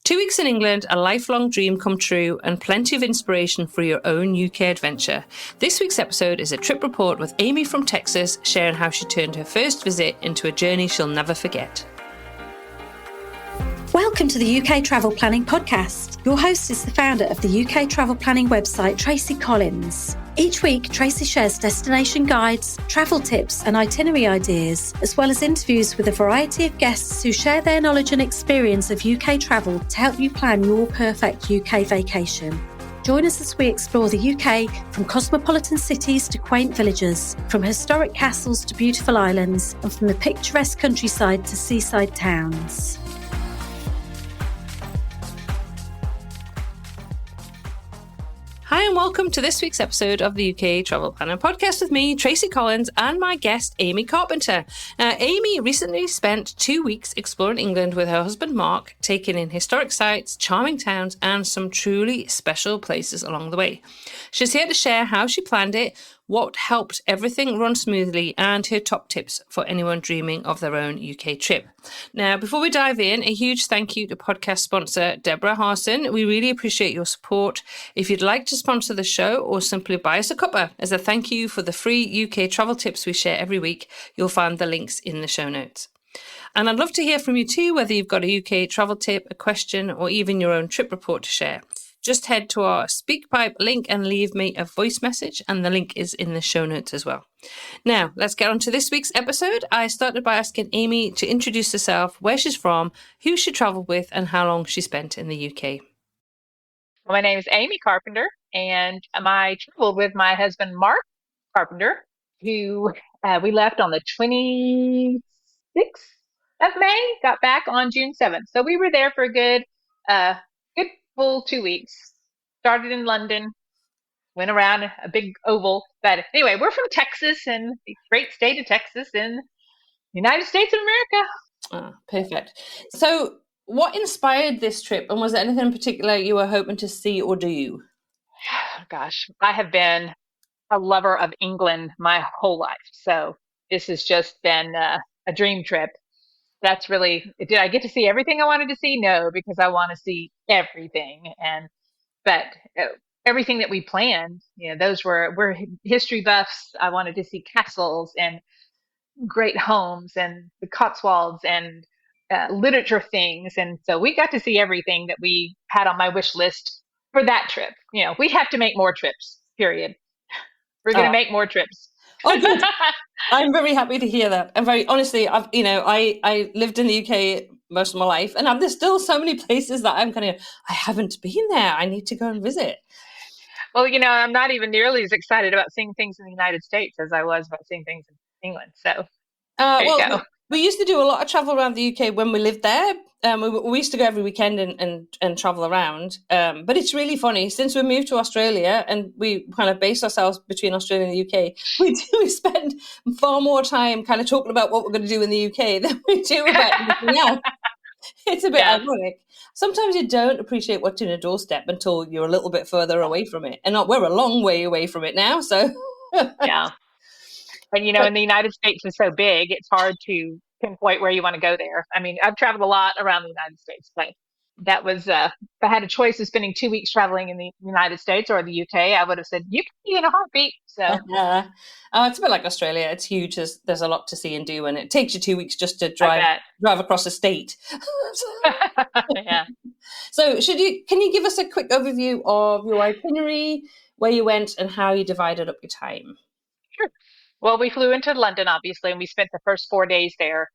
2 weeks in England, a lifelong dream come true, and plenty of inspiration for your own UK adventure. This week's episode is a trip report with Amy from Texas, sharing how she turned her first visit into a journey she'll never forget. Welcome to the UK Travel Planning Podcast. Your host is the founder of the UK Travel Planning website, Tracy Collins. Each week, Tracy shares destination guides, travel tips and itinerary ideas, as well as interviews with a variety of guests who share their knowledge and experience of UK travel to help you plan your perfect UK vacation. Join us as we explore the UK from cosmopolitan cities to quaint villages, from historic castles to beautiful islands, and from the picturesque countryside to seaside towns. Hi and welcome to this week's episode of the UK Travel Planning Podcast with me, Tracy Collins, and my guest, Amy Carpenter. Amy recently spent 2 weeks exploring England with her husband, Mark, taking in historic sites, charming towns, and some truly special places along the way. She's here to share how she planned it, what helped everything run smoothly, and her top tips for anyone dreaming of their own UK trip. Now, before we dive in, a huge thank you to podcast sponsor Deborah Harson. We really appreciate your support. If you'd like to sponsor the show or simply buy us a cuppa as a thank you for the free UK travel tips we share every week, you'll find the links in the show notes. And I'd love to hear from you too, whether you've got a UK travel tip, a question, or even your own trip report to share. Just head to our SpeakPipe link and leave me a voice message, and the link is in the show notes as well. Now, let's get on to this week's episode. I started by asking Amy to introduce herself, where she's from, who she travelled with, and how long she spent in the UK. My name is Amy Carpenter, and I traveled with my husband, Mark Carpenter, who we left on the 26th of May, got back on June 7th. So we were there for a good full 2 weeks. Started in London, went around a big oval. But anyway, we're from Texas, and the great state of Texas in the United States of America. Ah, perfect. So what inspired this trip, and was there anything in particular you were hoping to see or do? Gosh, I have been a lover of England my whole life. So this has just been a dream trip. That's really, did I get to see everything I wanted to see? No, because I want to see everything. But everything that we planned, we're history buffs. I wanted to see castles and great homes and the Cotswolds and literature things. And so we got to see everything that we had on my wish list for that trip. We have to make more trips, period. We're going to make more trips. Oh, good. I'm very happy to hear that. And very honestly, I lived in the UK most of my life, and there's still so many places that I haven't been there. I need to go and visit. Well, I'm not even nearly as excited about seeing things in the United States as I was about seeing things in England. So there you go. We used to do a lot of travel around the UK when we lived there. We used to go every weekend and travel around. But it's really funny. Since we moved to Australia and we kind of base ourselves between Australia and the UK, we spend far more time kind of talking about what we're going to do in the UK than we do about anything else. It's a bit ironic. Sometimes you don't appreciate what's in a doorstep until you're a little bit further away from it. And we're a long way away from it now. So yeah. And, in the United States is so big, it's hard to pinpoint where you want to go there. I mean, I've traveled a lot around the United States, but that was, if I had a choice of spending 2 weeks traveling in the United States or the UK, I would have said, you can be in a heartbeat. So it's a bit like Australia. It's huge. There's a lot to see and do, and it takes you 2 weeks just to drive across the state. Yeah. So can you give us a quick overview of your itinerary, where you went, and how you divided up your time? Sure. Well, we flew into London, obviously, and we spent the first 4 days there.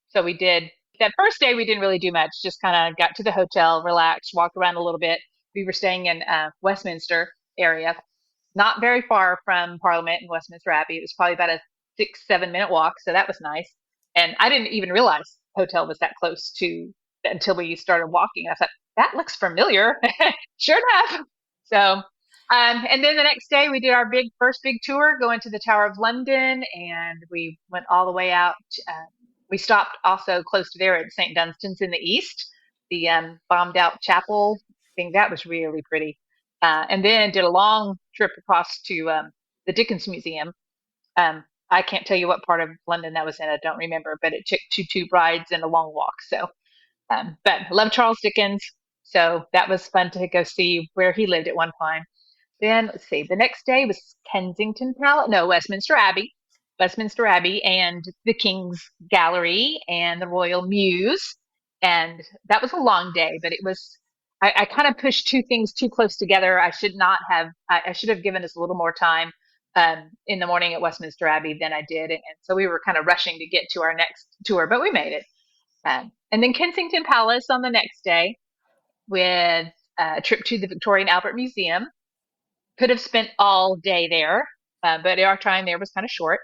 So we did, that first day, we didn't really do much, just kind of got to the hotel, relaxed, walked around a little bit. We were staying in Westminster area, not very far from Parliament and Westminster Abbey. It was probably about a 6-7 minute walk. So that was nice. And I didn't even realize the hotel was that close to until we started walking. I thought, that looks familiar. Sure enough. So and then the next day we did our first big tour, going to the Tower of London, and we went all the way out. We stopped also close to there at St Dunstan's in the east, the bombed out chapel thing. That was really pretty. And then did a long trip across to the Dickens Museum. I can't tell you what part of London that was in. I don't remember, but it took two brides and a long walk. So But I love Charles Dickens. So that was fun to go see where he lived at one time. Then let's see, the next day was Kensington Palace, no, Westminster Abbey and the King's Gallery and the Royal Mews. And that was a long day, but I kind of pushed two things too close together. I should have given us a little more time in the morning at Westminster Abbey than I did. And so we were kind of rushing to get to our next tour, but we made it. And then Kensington Palace on the next day with a trip to the Victoria and Albert Museum. Could have spent all day there, but our time there was kind of short.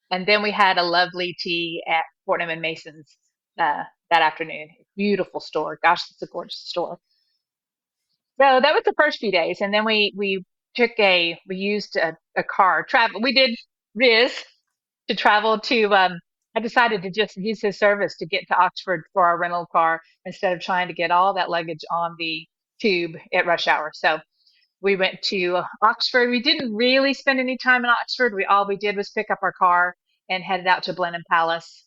And then we had a lovely tea at Fortnum and Mason's that afternoon. Beautiful store. Gosh, it's a gorgeous store. So that was the first few days. And then we used a car travel. We did Riz to travel to, I decided to just use his service to get to Oxford for our rental car instead of trying to get all that luggage on the tube at rush hour. So we went to Oxford. We didn't really spend any time in Oxford. All we did was pick up our car and headed out to Blenheim Palace.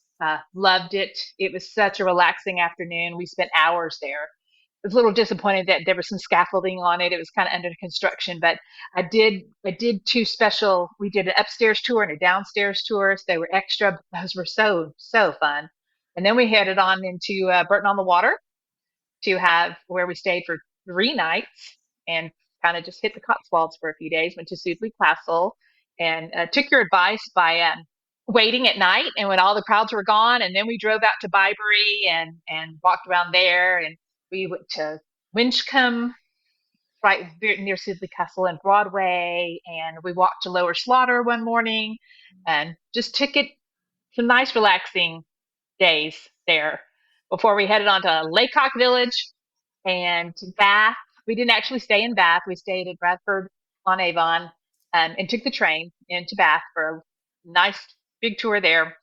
Loved it. It was such a relaxing afternoon. We spent hours there. I was a little disappointed that there was some scaffolding on it. It was kind of under construction, but I did two special. We did an upstairs tour and a downstairs tour. So they were extra. Those were so fun. And then we headed on into Bourton-on-the-Water where we stayed for 3 nights and kind of just hit the Cotswolds for a few days. Went to Sudeley Castle and took your advice by waiting at night and when all the crowds were gone. And then we drove out to Bybury and walked around there. And we went to Winchcombe, right near Sudeley Castle and Broadway. And we walked to Lower Slaughter one morning and just took it some nice relaxing days there before we headed on to Laycock Village and Bath. We didn't actually stay in Bath. We stayed at Bradford-on-Avon and took the train into Bath for a nice big tour there.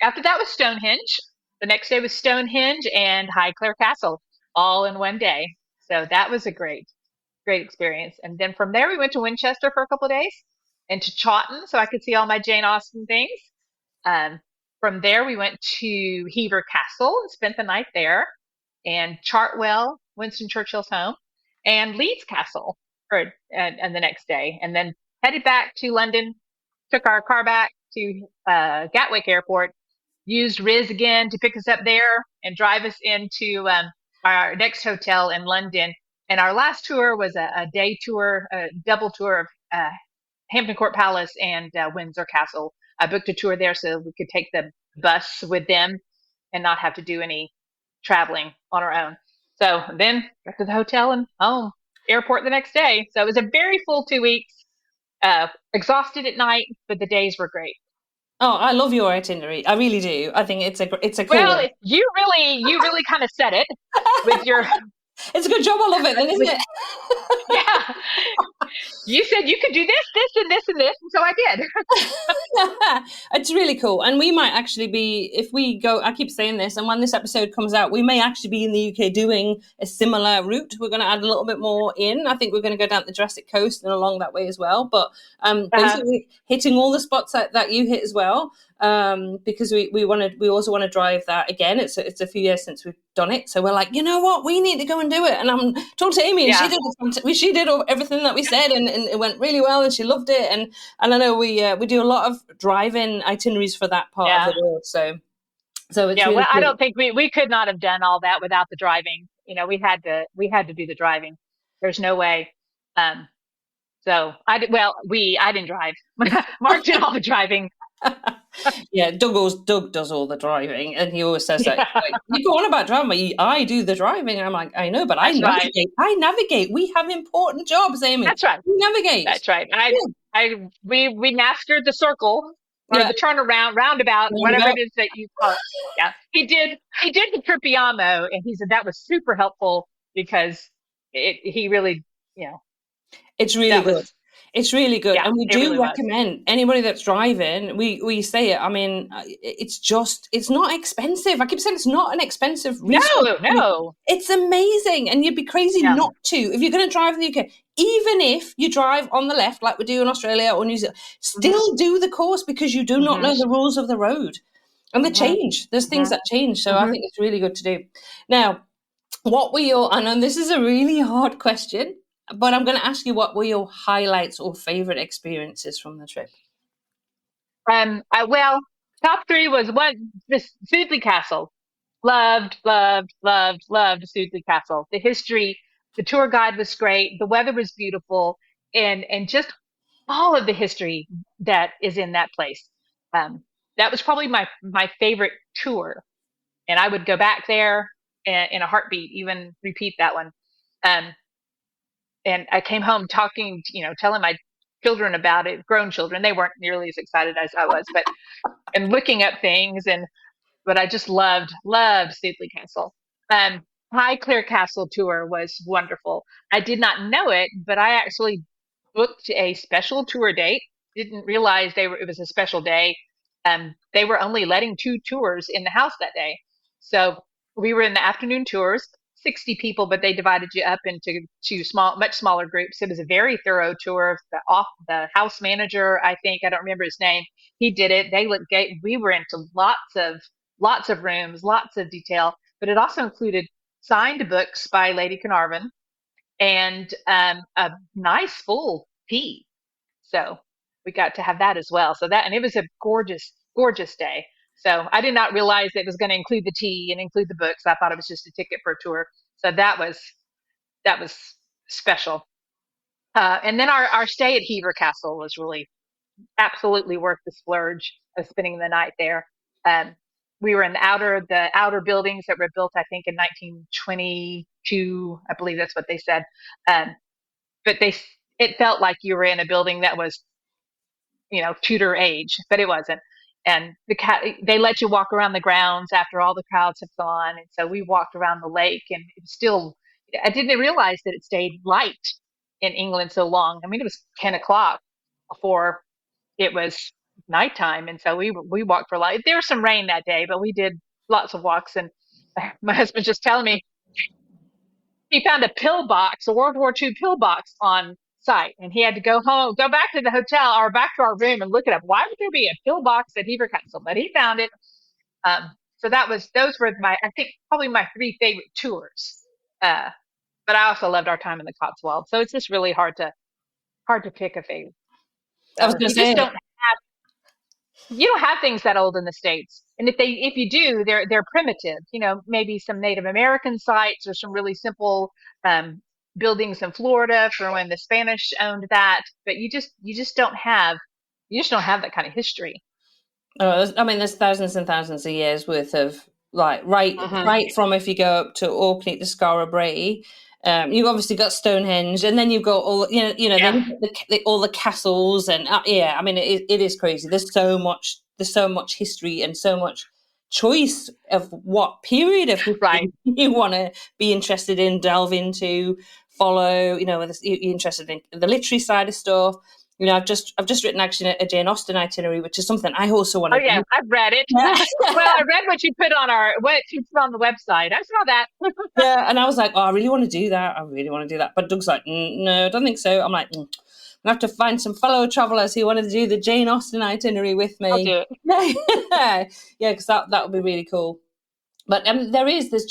After that was Stonehenge. The next day was Stonehenge and Highclere Castle, all in one day. So that was a great experience. And then from there, we went to Winchester for a couple of days and to Chawton so I could see all my Jane Austen things. From there, we went to Hever Castle and spent the night there, and Chartwell, Winston Churchill's home, and Leeds Castle and the next day, and then headed back to London, took our car back to Gatwick Airport, used Riz again to pick us up there and drive us into our next hotel in London. And our last tour was a day tour, a double tour of Hampton Court Palace and Windsor Castle. I booked a tour there so we could take the bus with them and not have to do any traveling on our own. So then back to the hotel and home, airport the next day. So it was a very full 2 weeks, exhausted at night, but the days were great. Oh, I love your itinerary. I really do. I think it's a cool well, one. you really kind of said it with your. It's a good job. I love it, then, isn't it? Yeah. You said you could do this, and this, and this, and so I did. It's really cool. And we might actually be, if we go, I keep saying this, and when this episode comes out, we may actually be in the UK doing a similar route. We're going to add a little bit more in. I think we're going to go down the Jurassic Coast and along that way as well. But basically hitting all the spots that you hit as well. Because we also want to drive that again. It's a few years since we've done it, so we're like, you know what, we need to go and do it. And I'm talking to Amy, and she did everything that we said, and it went really well, and she loved it. And I know we do a lot of driving itineraries for that part of the world. So it's really cool. I don't think we could not have done all that without the driving. We had to do the driving. There's no way. So I didn't drive. Mark did all the driving. Yeah, Doug does all the driving, and he always says that like, you go on about driving, but I do the driving. And I'm like, I know, but I navigate. Right. I navigate. We have important jobs, Amy. That's right. We navigate. That's right. We mastered the circle or the turnaround, roundabout, whatever it is that you call it. Yeah, he did the Trippiamo, and he said that was super helpful because he really, it's really good. It's really good. Yeah, and we do really recommend anybody that's driving, we say it. I mean, it's not expensive. I keep saying it's not an expensive resource. No. It's amazing. And you'd be crazy not to. If you're going to drive in the UK, even if you drive on the left, like we do in Australia or New Zealand, still do the course because you do not know the rules of the road. And they change. There's things that change. So I think it's really good to do. Now, what were your, I know this is a really hard question, but I'm going to ask you, what were your highlights or favorite experiences from the trip? Well, top three was this Sudeley Castle. Loved Sudeley Castle. The history, the tour guide was great. The weather was beautiful, and just all of the history that is in that place. That was probably my favorite tour, and I would go back there in a heartbeat, even repeat that one. And I came home talking, telling my children about it, grown children. They weren't nearly as excited as I was, and looking up things, but I just loved Sudeley Castle. Highclere Castle tour was wonderful. I did not know it, but I actually booked a special tour date. Didn't realize it was a special day. They were only letting 2 tours in the house that day. So we were in the afternoon tours, 60 people, but they divided you up into 2 much smaller groups. It was a very thorough tour. The house manager, I don't remember his name. He did it. We were into lots of rooms, lots of detail, but it also included signed books by Lady Carnarvon and a nice full tea. So we got to have that as well. And it was a gorgeous, gorgeous day. So I did not realize it was going to include the tea and include the books. I thought it was just a ticket for a tour. So that was special. And then our stay at Hever Castle was really absolutely worth the splurge of spending the night there. We were in the outer buildings that were built, I think, in 1922. I believe that's what they said. But it felt like you were in a building that was, Tudor age, but it wasn't. And they let you walk around the grounds after all the crowds have gone. And so we walked around the lake, and I didn't realize that it stayed light in England so long. I mean, it was 10 o'clock before it was nighttime. And so we walked for light. There was some rain that day, but we did lots of walks. And my husband's just telling me he found a pillbox, a World War II pillbox on site, and he had to go back to the hotel or back to our room and look it up. Why would there be a pillbox at Hever Castle? But he found it. So those were probably my 3 favorite tours. But I also loved our time in the Cotswolds. So it's just really hard to pick a favorite. I was going to say, you don't have things that old in the States. And if you do, they're primitive, maybe some Native American sites or some really simple, buildings in Florida for when the Spanish owned that, but you just don't have that kind of history. Oh, I mean, there's thousands and thousands of years worth of right from, if you go up to Orkney to Skara Brae, you've obviously got Stonehenge, and then you've got all then all the castles, and I mean, it is crazy. There's so much history and so much choice of what period of history you want to be interested in, delve into, follow. Whether you're interested in the literary side of stuff. I've just written actually a Jane Austen itinerary, which is something I also want to do. I've read it. Well, I read what you put on the website. I saw that. Yeah, and I was like, I really want to do that. But Doug's like, no, I don't think so. I'm like, I'm going to have to find some fellow travelers who want to do the Jane Austen itinerary with me. I'll do it. Yeah, because that would be really cool. But there's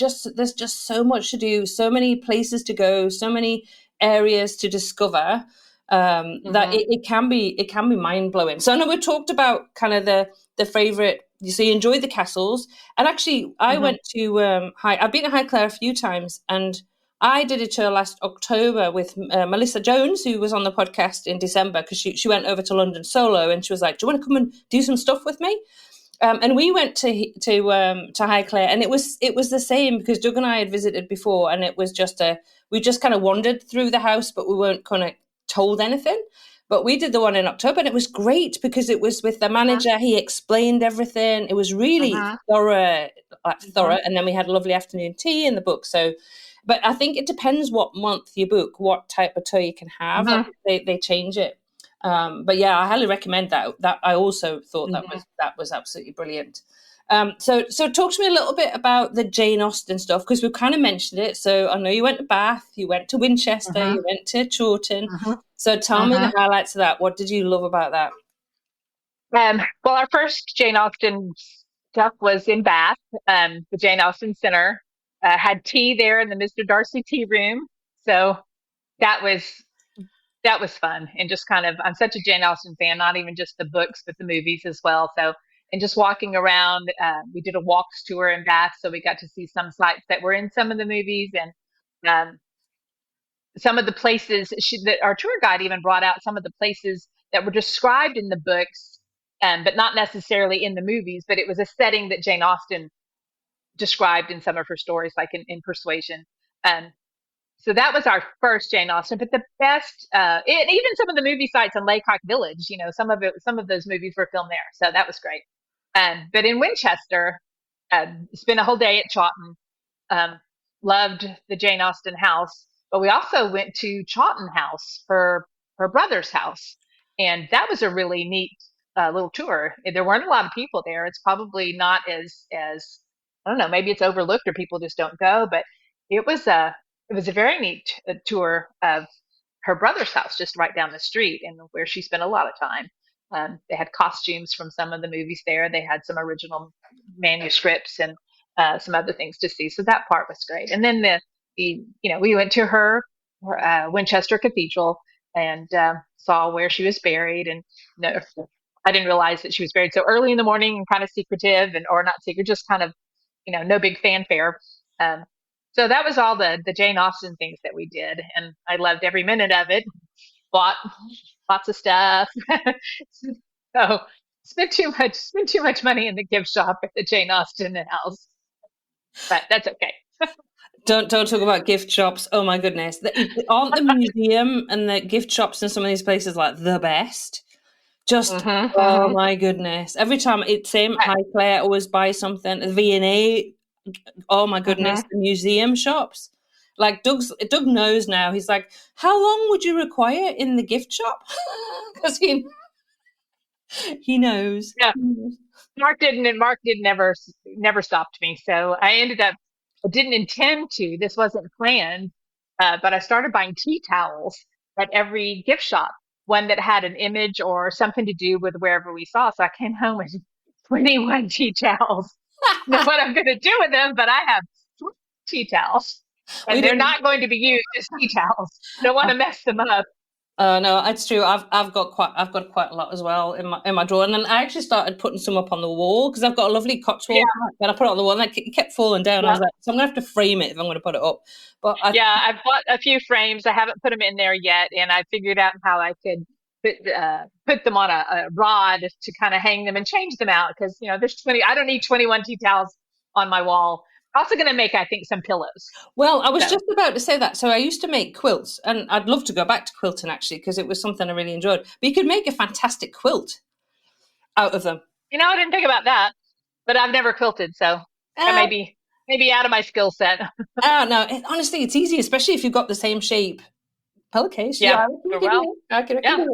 just so much to do, so many places to go, so many areas to discover. That it can be mind blowing. So I know we talked about kind of the favorite. So you enjoyed the castles, and actually I went to I've been to Highclere a few times, and I did a tour last October with Melissa Jones, who was on the podcast in December, because she went over to London solo, and she was like, "Do you want to come and do some stuff with me?" And we went to Highclere, and it was the same, because Doug and I had visited before, and it was we just kind of wandered through the house, but we weren't kind of told anything. But we did the one in October, and it was great because it was with the manager. He explained everything. It was really thorough. And then we had a lovely afternoon tea in the book. So, but I think it depends what month you book, what type of tour you can have. They change it. But yeah, I highly recommend that. That I also thought that was absolutely brilliant. So talk to me a little bit about the Jane Austen stuff, because we've kind of mentioned it. So I know you went to Bath, you went to Winchester, you went to Chawton. So tell me the highlights of that. What did you love about that? Well, our first Jane Austen stuff was in Bath, the Jane Austen Center. Had tea there in the Mr. Darcy tea room. So that was that was fun. And just kind of, I'm such a Jane Austen fan, not even just the books, but the movies as well. So, and just walking around, we did a walks tour in Bath. So we got to see some sites that were in some of the movies, and some of the places that our tour guide even brought out some of the places that were described in the books, but not necessarily in the movies, but it was a setting that Jane Austen described in some of her stories, like in Persuasion. So that was our first Jane Austen, but the best, even some of the movie sites in Laycock Village, some of those movies were filmed there. So that was great. But in Winchester, spent a whole day at Chawton. Loved the Jane Austen house, but we also went to Chawton House, her brother's house. And that was a really neat little tour. There weren't a lot of people there. It's probably not as I don't know, maybe it's overlooked or people just don't go, but it was a very neat tour of her brother's house just right down the street, and where she spent a lot of time. They had costumes from some of the movies there. They had some original manuscripts and some other things to see. So that part was great. And then we went to her Winchester Cathedral and saw where she was buried. And I didn't realize that she was buried so early in the morning and kind of secretive, or not secret, just kind of, no big fanfare. So that was all the Jane Austen things that we did, and I loved every minute of it. Bought lots of stuff. So spent too much money in the gift shop at the Jane Austen house, but that's okay. Don't talk about gift shops. Oh my goodness, aren't the museum and the gift shops in some of these places like the best? Just oh my goodness! Every time it's same. Highclere always buy something. The V&A. Oh my goodness, the museum shops. Like Doug knows now. He's like, how long would you require in the gift shop? Because he knows. Yeah, Mark didn't, and Mark did never stopped me. So I didn't intend to. This wasn't planned, but I started buying tea towels at every gift shop. One that had an image or something to do with wherever we saw. So I came home with 21 tea towels. Know what I'm going to do with them, but I have tea towels, and they're not going to be used as tea towels. Don't want to mess them up. No, it's true. I've got quite a lot as well in my drawer, and then I actually started putting some up on the wall because I've got a lovely Cotswolds, and I put it on the wall, and it kept falling down. I was like, so I'm gonna have to frame it if I'm going to put it up. But I've bought a few frames. I haven't put them in there yet, and I figured out how I could put them on a rod to kind of hang them and change them out, because there's 20. I don't need 21 tea towels on my wall. I'm also going to make, I think, some pillows. Well, I was just about to say that. So I used to make quilts, and I'd love to go back to quilting actually, because it was something I really enjoyed. But you could make a fantastic quilt out of them. I didn't think about that, but I've never quilted, so maybe out of my skill set. No, honestly, it's easy, especially if you've got the same shape pillowcase. Yeah. I can do it.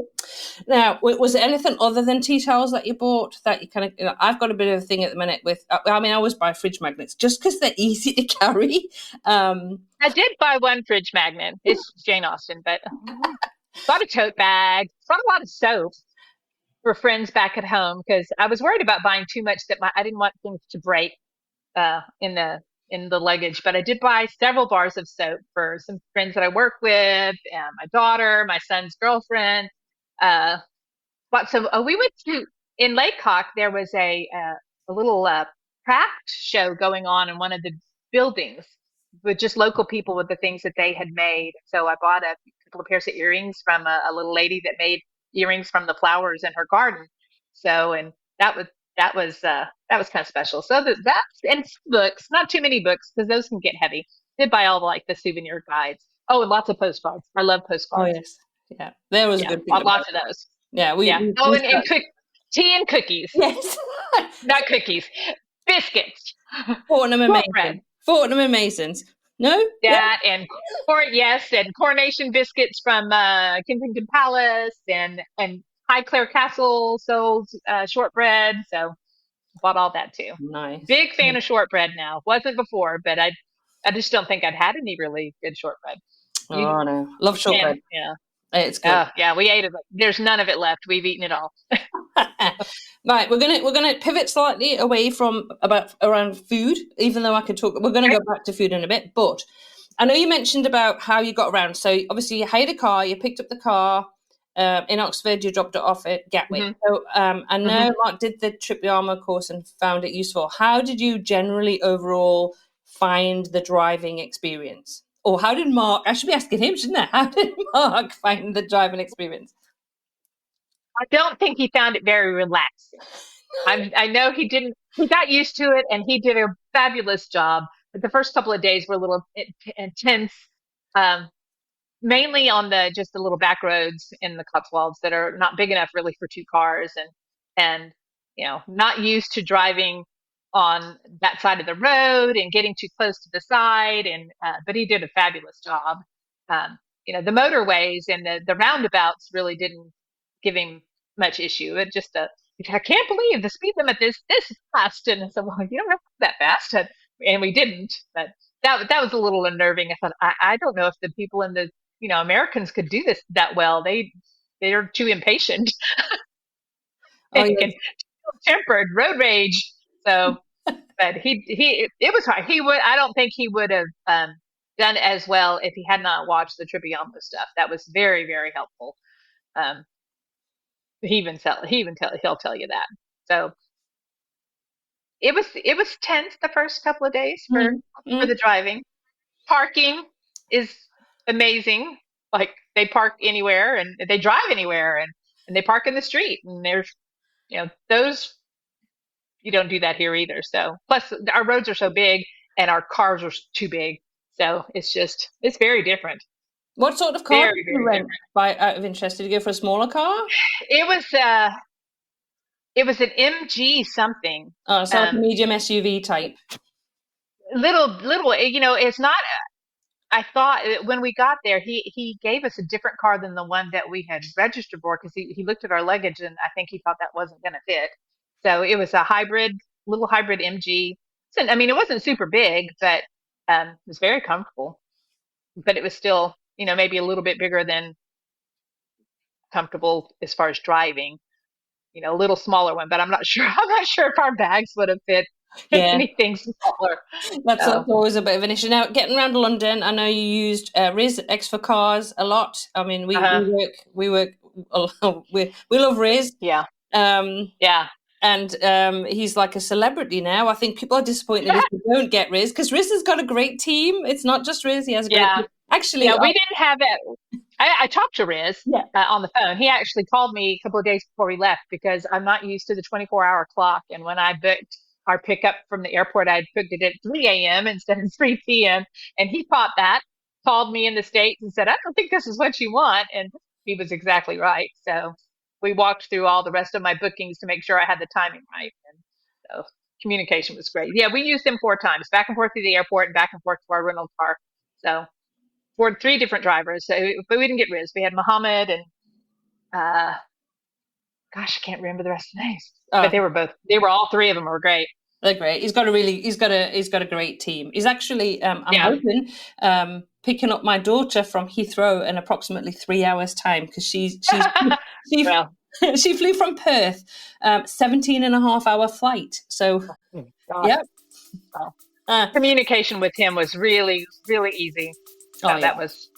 Now, was there anything other than tea towels that you bought that you kind of, I've got a bit of a thing at the minute with, I always buy fridge magnets just because they're easy to carry. I did buy one fridge magnet. It's Jane Austen, but bought a tote bag, bought a lot of soap for friends back at home, because I was worried about buying too much that I didn't want things to break in the luggage, but I did buy several bars of soap for some friends that I work with, and my daughter, my son's girlfriend. We went to, in Laycock, there was a little craft show going on in one of the buildings with just local people with the things that they had made. So I bought a couple of pairs of earrings from a little lady that made earrings from the flowers in her garden. So, and that was kind of special. So that's, and books, not too many books because those can get heavy. Did buy all the souvenir guides. Oh, and lots of postcards. I love postcards. Oh yes, yeah. There was a good thing. Lots of those. Yeah, and tea and cookies. Yes, not cookies. Biscuits. Fortnum and Mason. Fortnum and Masons. No. That and Coronation biscuits from Kensington Palace, and Highclere Castle sold shortbread, so bought all that too. Nice. Big fan of shortbread now. Wasn't before, but I just don't think I'd had any really good shortbread. No, love shortbread. Yeah, it's good. Yeah, we ate it. There's none of it left. We've eaten it all. Right, we're gonna pivot slightly away from around food, even though I could talk. We're gonna go back to food in a bit, but I know you mentioned about how you got around. So obviously you hired a car, you picked up the car in Oxford, you dropped it off at Gatwick. Mm-hmm. So I know Mark did the Trip Yarmouth course and found it useful. How did you generally overall find the driving experience? Or how did Mark? I should be asking him, shouldn't I? How did Mark find the driving experience? I don't think he found it very relaxing. I know he didn't. He got used to it, and he did a fabulous job. But the first couple of days were a little intense, mainly on just the little back roads in the Cotswolds that are not big enough really for two cars, and not used to driving on that side of the road and getting too close to the side. And but he did a fabulous job. The motorways and the roundabouts really didn't give him much issue. It just I can't believe the speed limit is this fast. And I said, well, you don't have to go that fast. And we didn't. But that was a little unnerving. I thought, I don't know if the people in the, Americans could do this that well. They're too impatient. Oh, yes. Tempered, road rage. So, but it was hard. I don't think he would have done as well if he had not watched the Trip Yarmouth stuff. That was very, very helpful. He'll tell you that. So it was tense the first couple of days for the driving. Parking is amazing. Like they park anywhere and they drive anywhere and they park in the street, and there's those, you don't do that here either. So plus our roads are so big and our cars are too big. So it's very different. What sort of car did you rent out of interest? Did you go for a smaller car? It was an MG something. Oh, it's like a medium SUV type. Little, it's not. I thought when we got there, he gave us a different car than the one that we had registered for, because he looked at our luggage and I think he thought that wasn't going to fit. So it was a little hybrid MG. I mean, it wasn't super big, but it was very comfortable. But it was still, maybe a little bit bigger than comfortable as far as driving. A little smaller one, but I'm not sure if our bags would have fit anything smaller. That's always a bit of an issue. Now, getting around London, I know you used Riz X for Cars a lot. I mean, we work. We love Riz. Yeah. And he's like a celebrity now. I think people are disappointed if you don't get Riz, because Riz has got a great team. It's not just Riz; he has a great team. Actually, we didn't have it. I talked to Riz on the phone. He actually called me a couple of days before we left, because I'm not used to the 24-hour clock. And when I booked our pickup from the airport, I booked it at 3 a.m. instead of 3 p.m. And he caught that, called me in the States and said, I don't think this is what you want. And he was exactly right. So we walked through all the rest of my bookings to make sure I had the timing right. And so communication was great. Yeah, we used him 4 times, back and forth to the airport and back and forth to our rental car. So 3 different drivers. So, but we didn't get Riz. We had Muhammad and I can't remember the rest of the names. But they were all 3 of them were great. They're great. He's got a great team. He's actually I'm hoping picking up my daughter from Heathrow in approximately 3 hours time, because she flew from Perth, 17.5-hour flight. So communication with him was really, really easy. That was.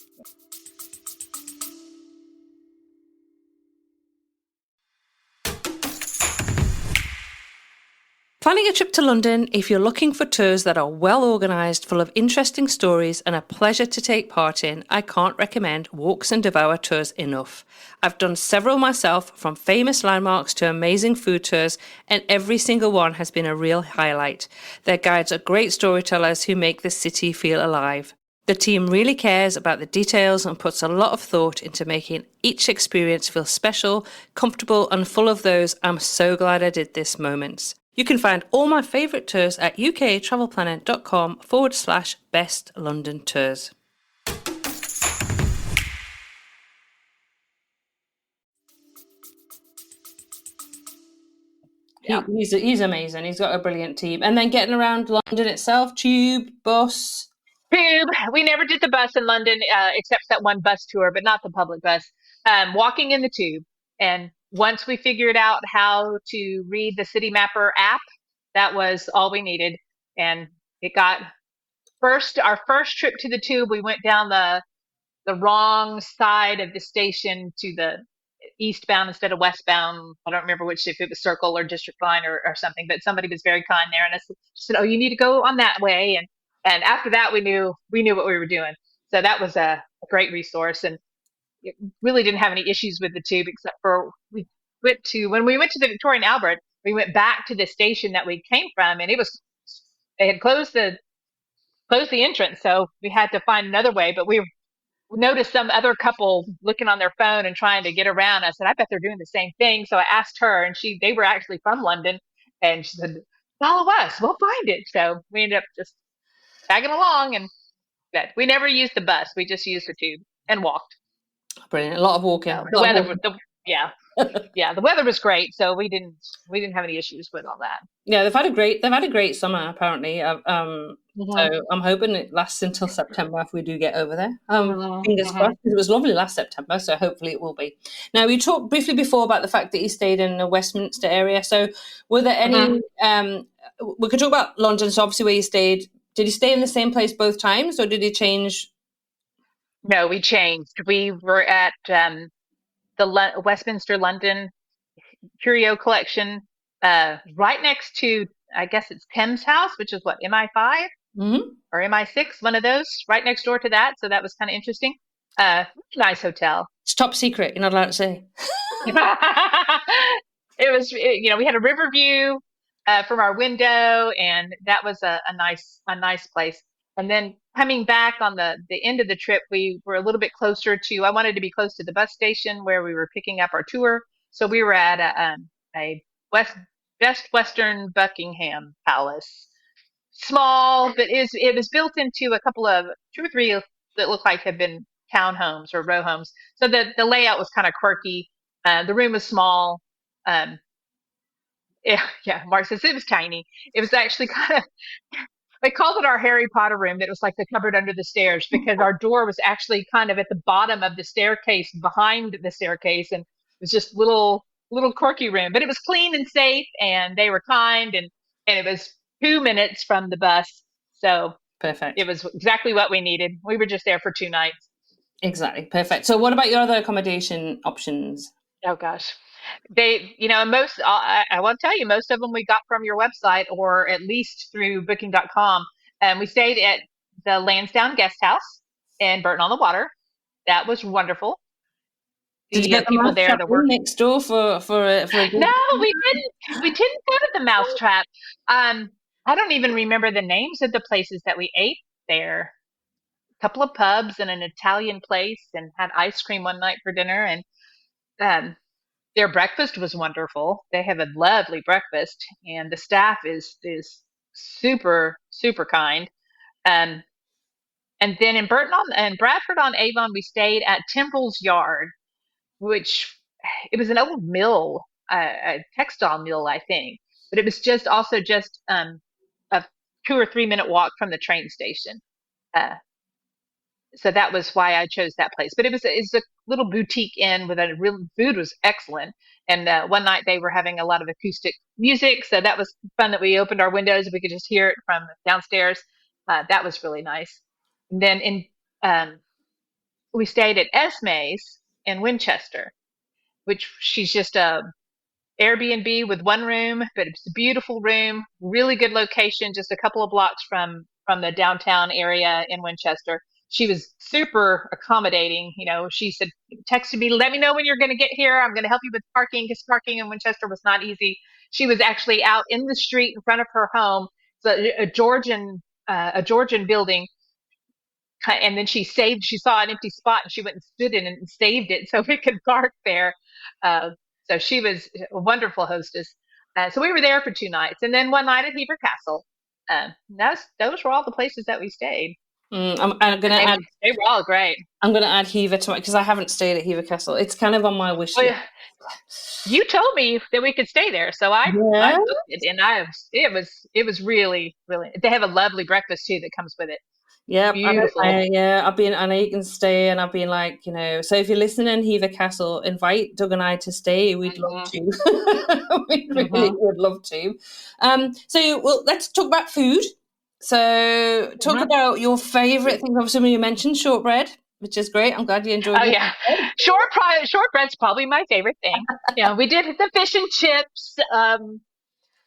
Planning a trip to London, if you're looking for tours that are well organised, full of interesting stories and a pleasure to take part in, I can't recommend Walks and Devour tours enough. I've done several myself, from famous landmarks to amazing food tours, and every single one has been a real highlight. Their guides are great storytellers who make the city feel alive. The team really cares about the details and puts a lot of thought into making each experience feel special, comfortable and full of those "I'm so glad I did this" moments. You can find all my favourite tours at uktravelplanner.com/best London tours. He's amazing. He's got a brilliant team. And then getting around London itself, tube, bus. Tube. We never did the bus in London, except that one bus tour, but not the public bus. Walking in the tube. And once we figured out how to read the City Mapper app, that was all we needed. And it got our first trip to the tube, we went down the wrong side of the station to the eastbound instead of westbound. I don't remember which, if it was Circle or District Line or something, but somebody was very kind there. And I said, oh, you need to go on that way. And after that, we knew what we were doing. So that was a great resource. And it really didn't have any issues with the tube, except for when we went to the Victoria and Albert, we went back to the station that we came from, and they had closed the entrance. So we had to find another way, but we noticed some other couple looking on their phone and trying to get around. I said, I bet they're doing the same thing. So I asked her, and they were actually from London, and she said, follow us, we'll find it. So we ended up just tagging along, and we never used the bus. We just used the tube and walked. Brilliant. A lot of walking. The weather, the weather was great, so we didn't have any issues with all that. Yeah, they've had a great summer apparently. So I'm hoping it lasts until September if we do get over there. Fingers crossed. It was lovely last September, so hopefully it will be. Now, we talked briefly before about the fact that you stayed in the Westminster area. So were there any? We could talk about London. So obviously, where you stayed, did you stay in the same place both times, or did you change? No, we changed. We were at the Westminster London Curio Collection, right next to, I guess it's Thames House, which is what, MI5 or MI6, one of those, right next door to that. So that was kind of interesting. Nice hotel. It's top secret. You're not allowed to say. It was, we had a river view from our window, and that was a nice place. And then coming back on the end of the trip, we were a little bit closer I wanted to be close to the bus station where we were picking up our tour. So we were at a Best Western Buckingham Palace. Small, but it was built into a couple of 2 or 3 that looked like had been townhomes or row homes. So the layout was kind of quirky. The room was small. Mark says it was tiny. It was actually kind of, they called it our Harry Potter room. That was like the cupboard under the stairs, because our door was actually kind of at the bottom of the staircase, behind the staircase, and it was just little quirky room. But it was clean and safe, and they were kind, and it was 2 minutes from the bus, so perfect. It was exactly what we needed. We were just there for 2 nights. Exactly, perfect. So, what about your other accommodation options? Oh gosh. Most, I will tell you, most of them we got from your website, or at least through booking.com. And we stayed at the Lansdowne Guest House in Bourton-on-the-Water. That was wonderful. Did you get people there that were next door for a No, we didn't go to the Mousetrap. I don't even remember the names of the places that we ate there. A couple of pubs and an Italian place, and had ice cream one night for dinner. And their breakfast was wonderful. They have a lovely breakfast, and the staff is super, super kind. And then in Bradford-on-Avon, we stayed at Timbrell's Yard, which it was an old mill, a textile mill, I think. But it was just a 2 or 3 minute walk from the train station. So that was why I chose that place. But it's a little boutique inn with food was excellent. And one night they were having a lot of acoustic music. So that was fun, that we opened our windows and we could just hear it from downstairs. That was really nice. And then we stayed at Esme's in Winchester, which she's just a Airbnb with 1 room, but it's a beautiful room, really good location, just a couple of blocks from the downtown area in Winchester. She was super accommodating. She said, texted me, let me know when you're going to get here. I'm going to help you with parking, because parking in Winchester was not easy. She was actually out in the street in front of her home, so a Georgian building. And then she saw an empty spot, and she went and stood in it and saved it so we could park there. So she was a wonderful hostess. So we were there for 2 nights, and then one night at Hever Castle. Those were all the places that we stayed. I'm gonna add. They were all great. I'm gonna add Hever to it, because I haven't stayed at Hever Castle. It's kind of on my wish list. You told me that we could stay there, so I booked it, and it was really, really. They have a lovely breakfast too that comes with it. Yeah, Beautiful. I've been, and you can stay, and I've been like, so if you're listening, Hever Castle, invite Doug and I to stay. We'd love Hmm. to. We really Hmm. would love to. Well, let's talk about food. So, talk Hmm. about your favorite thing. Obviously, you mentioned shortbread, which is great. I'm glad you enjoyed Oh your yeah, shortbread. shortbread's probably my favorite thing. Yeah, we did the fish and chips.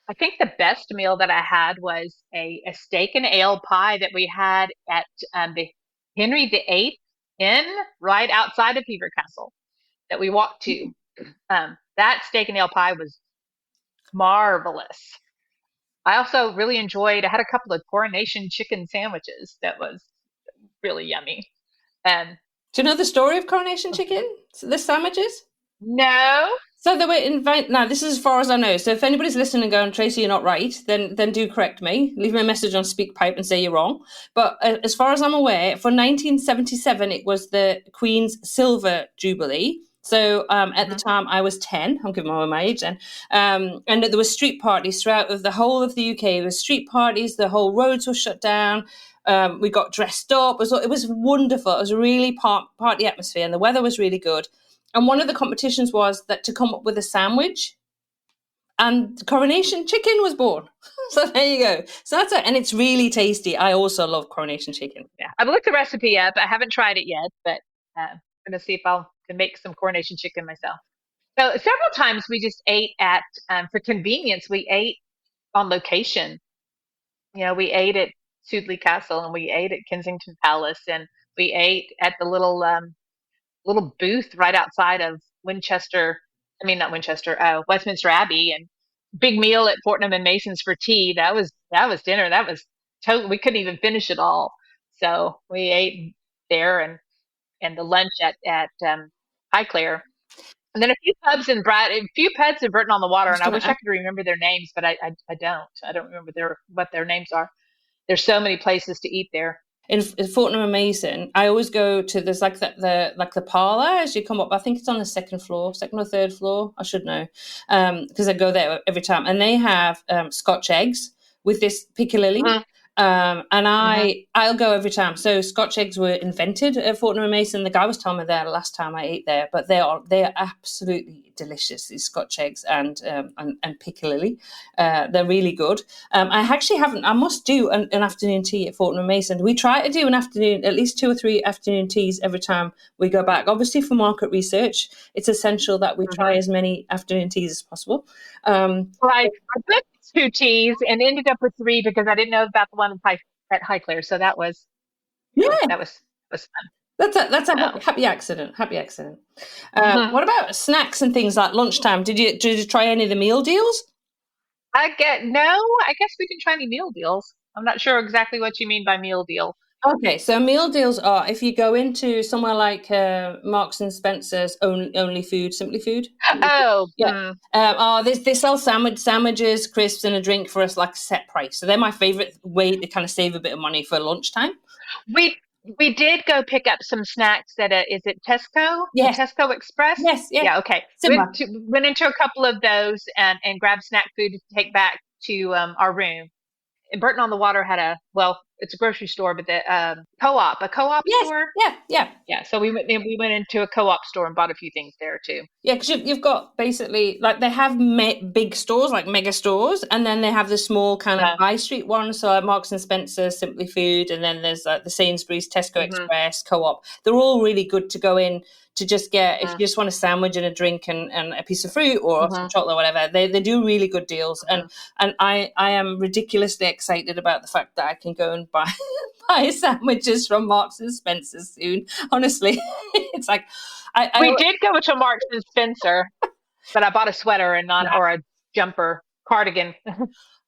I think the best meal that I had was a steak and ale pie that we had at the Henry VIII Inn right outside of Hever Castle that we walked to. That steak and ale pie was marvelous. I also really enjoyed. I had a couple of coronation chicken sandwiches that was really yummy. And Do you know the story of Coronation Chicken? The sandwiches? no, So they were invite. Now this is as far as I know. So if anybody's listening and going, Tracy, you're not right, then do correct me. Leave me a message on SpeakPipe and say you're wrong. But as far as I'm aware, for 1977, it was the Queen's Silver Jubilee. So at the time, I was 10. I'm giving away my age then. And there were street parties throughout the whole of the UK. There were street parties. The whole roads were shut down. We got dressed up. It was wonderful. It was a really party atmosphere, and the weather was really good. And one of the competitions was that to come up with a sandwich, and Coronation Chicken was born. So there you go. So that's it, and it's really tasty. I also love Coronation Chicken. yeah, I've looked the recipe up. I haven't tried it yet, but I'm going to see if I'll can make some coronation chicken myself. So several times we just ate at, for convenience, we ate on location. We ate at Sudeley Castle and we ate at Kensington Palace and we ate at the little booth right outside of Winchester. I mean, not Winchester, Westminster Abbey, and big meal at Fortnum and Mason's for tea. That was dinner. That was total. We couldn't even finish it all, so we ate there and the lunch at Highclere. And then a few pubs in Bourton-on-the-Water, and I wish I could remember their names, but I don't. I don't remember what their names are. There's so many places to eat there. In Fortnum Mason, I always go to there's like the parlor as you come up. I think it's on the second or third floor. I should know because I go there every time, and they have Scotch eggs with this piccalilli. Mhm. And Mhm. I'll go every time. So Scotch eggs were invented at Fortnum Mason. The guy was telling me there last time I ate there, but they are absolutely delicious. These Scotch eggs and piccalilli, they're really good. I actually haven't. I must do an afternoon tea at Fortnum Mason. We try to do an afternoon, at least 2 or 3 afternoon teas every time we go back. Obviously, for market research, it's essential that we try as many afternoon teas as possible. Well, I booked 2 teas and ended up with 3 because I didn't know about the one at Highclere. So that was, Yeah, that was fun. that's a So, happy accident. Happy accident. mhm. What about snacks and things like lunchtime? Did you try any of the meal deals? I guess we didn't try any meal deals. I'm not sure exactly what you mean by meal deal. Okay, so meal deals are if you go into somewhere like Marks and Spencer's, only food, simply food. Oh, Yeah. They sell sandwiches, crisps, and a drink for us like a set price. So they're my favorite way to kind of save a bit of money for lunchtime. we we did go pick up some snacks at is it Tesco? The Yes, Tesco Express? yes, Yeah, okay. similar. Went into a couple of those and grabbed snack food to take back to our room. And Burton-on-the-Water had it's a grocery store, but a co-op Yes, store. yeah. Yeah, so we went into a co-op store and bought a few things there too. Yeah, because you've got basically like they have big stores like mega stores, and then they have the small kind of Uh, high street ones. So like Marks and Spencer, Simply Food, and then there's like the Sainsbury's, Tesco mhm, Express, Co-op. They're all really good to go in to just get if mhm, you just want a sandwich and a drink and a piece of fruit or some mhm, chocolate or whatever. They do really good deals, mhm. and I am ridiculously excited about the fact that I can go and buy buy sandwiches from Marks and Spencer soon. Honestly, it's like I We did go to Marks and Spencer, but I bought a sweater and not or a jumper cardigan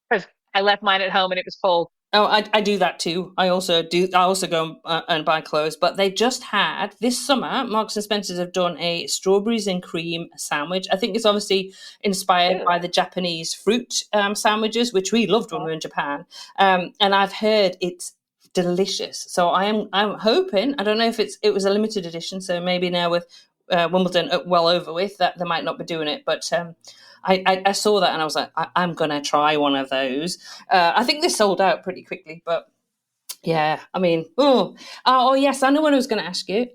because I left mine at home and it was cold. Oh, I do that too. I also do. I also go and buy clothes. But they just had this summer. Marks and Spencers have done a strawberries and cream sandwich. I think it's obviously inspired Ew. by the Japanese fruit sandwiches, which we loved when we were in Japan. And I've heard it's delicious. So I'm hoping. I don't know if it was a limited edition. So maybe now with Wimbledon well over with that they might not be doing it, but. I saw that and I was like, I'm going to try one of those. I think they sold out pretty quickly, but Yeah, I mean, oh yes, I know what I was going to ask you.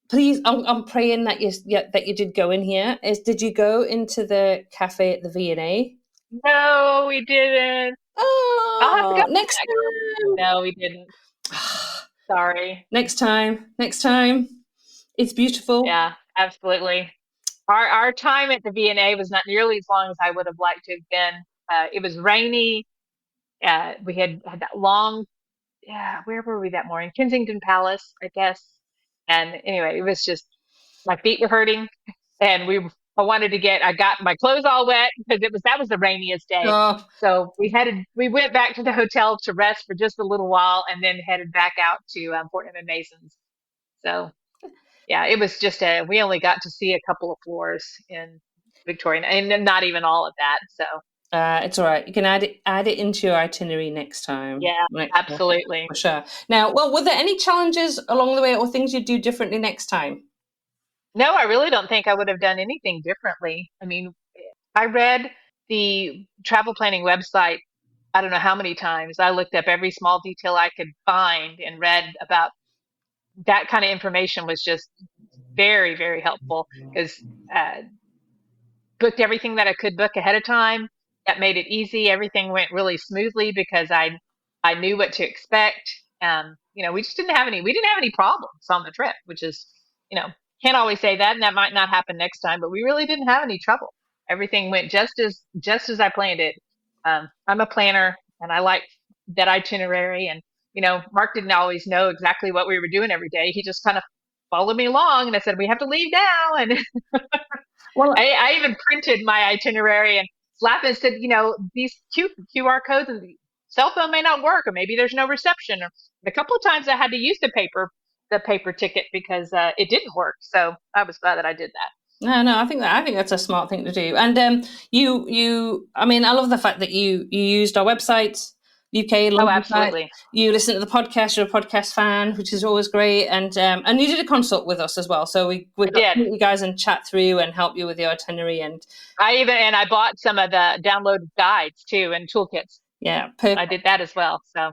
Please, I'm praying that you did go in here. Did you go into the cafe at the V&A? No, we didn't. I'll have to go Oh, to next that girl. time. No, we didn't. Sorry. Next time. It's beautiful. Yeah, absolutely. Our time at the V&A was not nearly as long as I would have liked to have been. It was rainy. We had that long, yeah, where were we that morning? Kensington Palace, I guess. And anyway, it was just, my feet were hurting, and I got my clothes all wet because that was the rainiest day. Oh, So we went back to the hotel to rest for just a little while, and then headed back out to Fortnum and Mason's. So yeah, it was just we only got to see a couple of floors in Victoria, and then not even all of that. So it's all right. You can add it into your itinerary next time. yeah, absolutely. For sure. Now, well, were there any challenges along the way or things you'd do differently next time? No, I really don't think I would have done anything differently. I mean, I read the travel planning website, I don't know how many times. I looked up every small detail I could find and read about that kind of information. Was just very, very helpful because booked everything that I could book ahead of time. That made it easy. Everything went really smoothly because I knew what to expect. We just we didn't have any problems on the trip, which is, can't always say that, and that might not happen next time, but we really didn't have any trouble. Everything went just as I planned it. I'm a planner, and I like that itinerary. And Mark didn't always know exactly what we were doing every day. He just kind of followed me along, and I said, "We have to leave now." And Well, I even printed my itinerary and slapped it and said, these QR codes and the cell phone may not work, or maybe there's no reception. Or a couple of times I had to use the paper ticket because it didn't work. So I was glad that I did that. No, I think that's a smart thing to do. And I mean, I love the fact that you used our website, UK Oh, London site. absolutely. You listen to the podcast. You're a podcast fan, which is always great. And you did a consult with us as well. So we got to meet you guys and chat through and help you with your itinerary. And I bought some of the downloaded guides too and toolkits. Yeah, perfect. I did that as well. So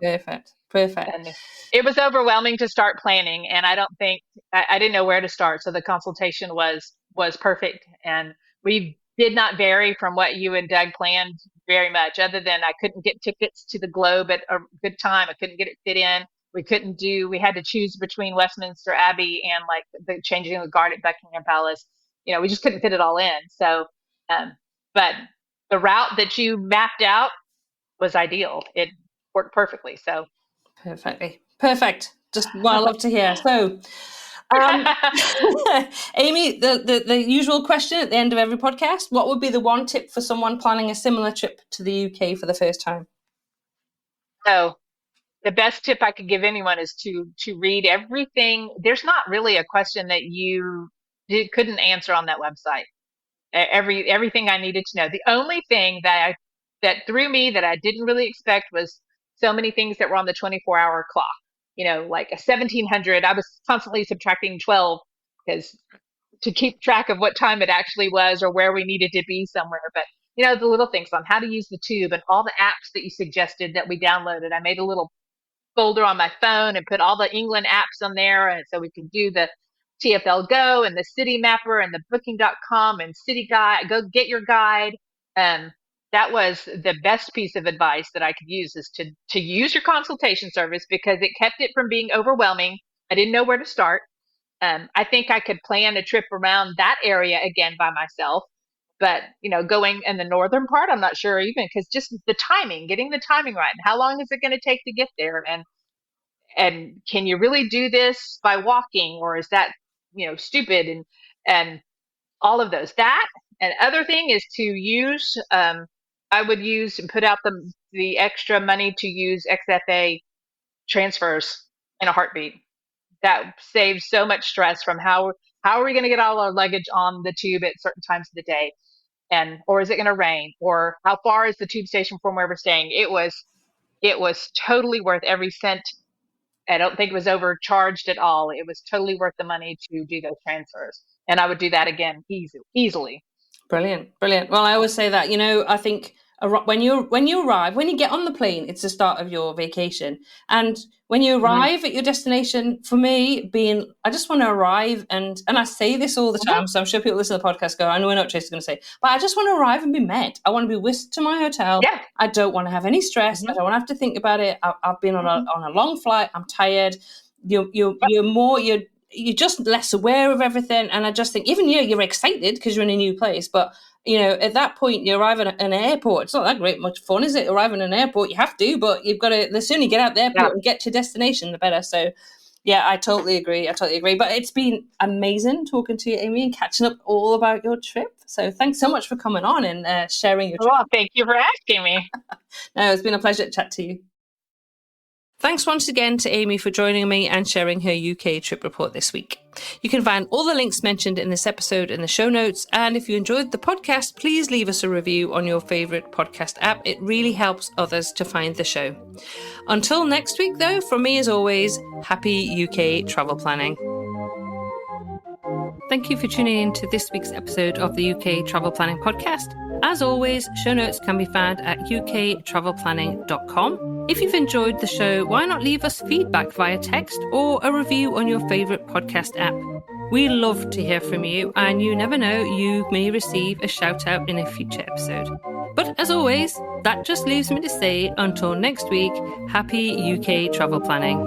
perfect. And it was overwhelming to start planning, and I don't think I didn't know where to start. So the consultation was perfect, and we did not vary from what you and Doug planned very much, other than I couldn't get tickets to the Globe at a good time. I couldn't get it fit in. We had to choose between Westminster Abbey and like the changing of the guard at Buckingham Palace. We just couldn't fit it all in. So, but the route that you mapped out was ideal. It worked perfectly. So perfect. Just what I love to hear. So, Amy, the usual question at the end of every podcast: what would be the one tip for someone planning a similar trip to the UK for the first time? So, the best tip I could give anyone is to read everything. There's not really a question that you couldn't answer on that website. Everything I needed to know. The only thing that threw me that I didn't really expect was so many things that were on the 24-hour clock. Like a 1700, I was constantly subtracting 12 because to keep track of what time it actually was or where we needed to be somewhere. But, the little things on how to use the tube and all the apps that you suggested that we downloaded. I made a little folder on my phone and put all the England apps on there. And so we could do the TFL Go and the City Mapper and the Booking.com and City Guide. Go get your guide. That was the best piece of advice that I could use, is to use your consultation service, because it kept it from being overwhelming. I didn't know where to start. I think I could plan a trip around that area again by myself, but going in the northern part, I'm not sure, even because just the timing, getting the timing right, and how long is it going to take to get there, and can you really do this by walking, or is that stupid, and all of those. That and other thing is to use. I would use and put out the extra money to use XFA transfers in a heartbeat. That saves so much stress from how are we going to get all our luggage on the tube at certain times of the day, or is it going to rain, or how far is the tube station from where we're staying. It was totally worth every cent. I don't think it was overcharged at all. It was totally worth the money to do those transfers, and I would do that again easily. Brilliant. Well, I always say that, I think when you arrive, when you get on the plane, it's the start of your vacation. And when you arrive at your destination, for me, I just want to arrive, and I say this all the time, so I'm sure people listen to the podcast go, I know what Tracy's going to say, but I just want to arrive and be met. I want to be whisked to my hotel. Yeah. I don't want to have any stress. I don't want to have to think about it. I've been on a long flight. I'm tired. You're just less aware of everything. And I just think, even you're excited because you're in a new place, but at that point, you arrive at an airport. It's not that great much fun, is it? Arriving at an airport, you have to, but you've got to, the sooner you get out the airport and get to your destination, the better. So, yeah, I totally agree. But it's been amazing talking to you, Amy, and catching up all about your trip. So thanks so much for coming on and sharing your trip. Well, thank you for asking me. No, it's been a pleasure to chat to you. Thanks once again to Amy for joining me and sharing her UK trip report this week. You can find all the links mentioned in this episode in the show notes. And if you enjoyed the podcast, please leave us a review on your favourite podcast app. It really helps others to find the show. Until next week, though, from me as always, happy UK travel planning. Thank you for tuning in to this week's episode of the UK Travel Planning Podcast. As always, show notes can be found at uktravelplanning.com. If you've enjoyed the show, why not leave us feedback via text or a review on your favourite podcast app? We love to hear from you, and you never know, you may receive a shout out in a future episode. But as always, that just leaves me to say, until next week, happy UK travel planning.